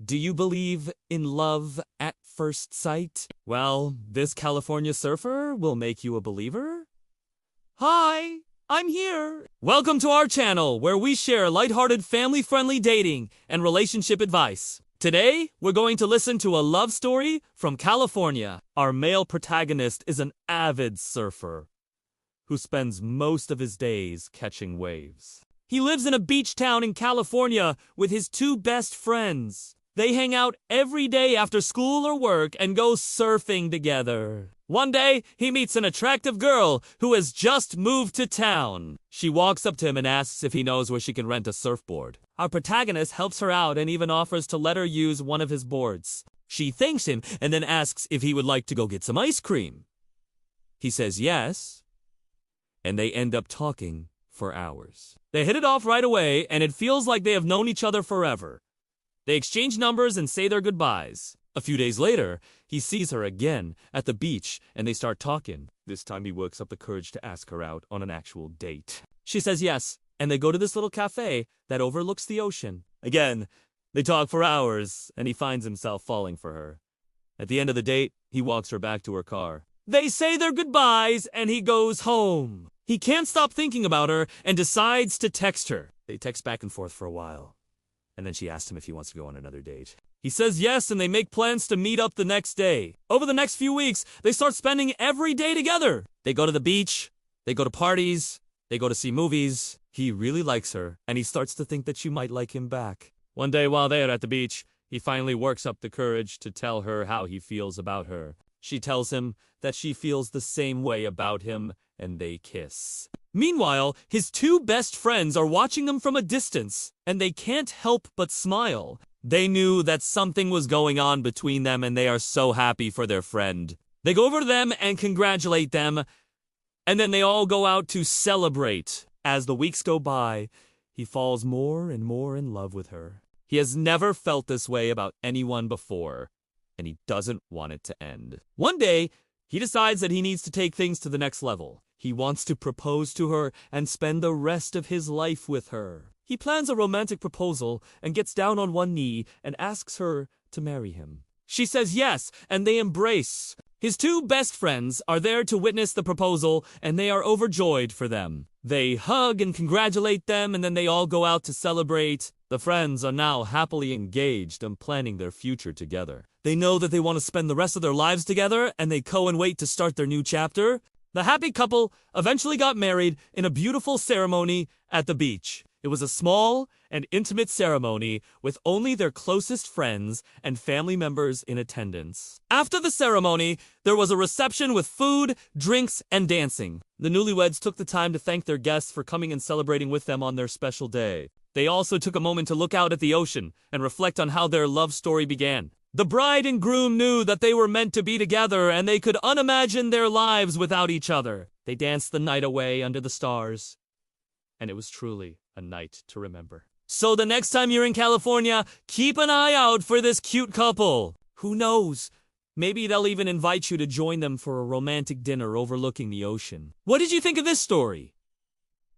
Do you believe in love at first sight? Well, this California surfer will make you a believer. Hi, I'm here. Welcome to our channel where we share lighthearted family-friendly dating and relationship advice. Today, we're going to listen to a love story from California. Our male protagonist is an avid surfer who spends most of his days catching waves. He lives in a beach town in California with his two best friends. They hang out every day after school or work and go surfing together. One day, he meets an attractive girl who has just moved to town. She walks up to him and asks if he knows where she can rent a surfboard. Our protagonist helps her out and even offers to let her use one of his boards. She thanks him and then asks if he would like to go get some ice cream. He says yes, and they end up talking for hours. They hit it off right away, and it feels like they have known each other forever. They exchange numbers and say their goodbyes. A few days later, he sees her again at the beach and they start talking. This time he works up the courage to ask her out on an actual date. She says yes, and they go to this little cafe that overlooks the ocean. Again, they talk for hours and he finds himself falling for her. At the end of the date, he walks her back to her car. They say their goodbyes and he goes home. He can't stop thinking about her and decides to text her. They text back and forth for a while. And then she asks him if he wants to go on another date. He says yes, and they make plans to meet up the next day. Over the next few weeks, they start spending every day together. They go to the beach, they go to parties, they go to see movies. He really likes her, and he starts to think that she might like him back. One day while they are at the beach, he finally works up the courage to tell her how he feels about her. She tells him that she feels the same way about him, and they kiss. Meanwhile, his two best friends are watching them from a distance, and they can't help but smile. They knew that something was going on between them, and they are so happy for their friend. They go over to them and congratulate them, and then they all go out to celebrate. As the weeks go by, he falls more and more in love with her. He has never felt this way about anyone before, and he doesn't want it to end. One day, he decides that he needs to take things to the next level. He wants to propose to her and spend the rest of his life with her. He plans a romantic proposal and gets down on one knee and asks her to marry him. She says yes, and they embrace. His two best friends are there to witness the proposal, and they are overjoyed for them. They hug and congratulate them, and then they all go out to celebrate. The friends are now happily engaged and planning their future together. They know that they want to spend the rest of their lives together, and they and wait to start their new chapter. The happy couple eventually got married in a beautiful ceremony at the beach. It was a small and intimate ceremony with only their closest friends and family members in attendance. After the ceremony, there was a reception with food, drinks, and dancing. The newlyweds took the time to thank their guests for coming and celebrating with them on their special day. They also took a moment to look out at the ocean and reflect on how their love story began. The bride and groom knew that they were meant to be together and they could unimagine their lives without each other. They danced the night away under the stars, and it was truly a night to remember. So the next time you're in California, keep an eye out for this cute couple. Who knows? Maybe they'll even invite you to join them for a romantic dinner overlooking the ocean. What did you think of this story?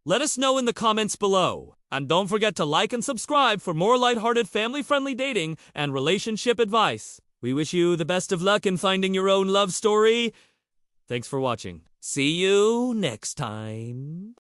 Let us know in the comments below. And don't forget to like and subscribe for more lighthearted family-friendly dating and relationship advice. We wish you the best of luck in finding your own love story. Thanks for watching. See you next time.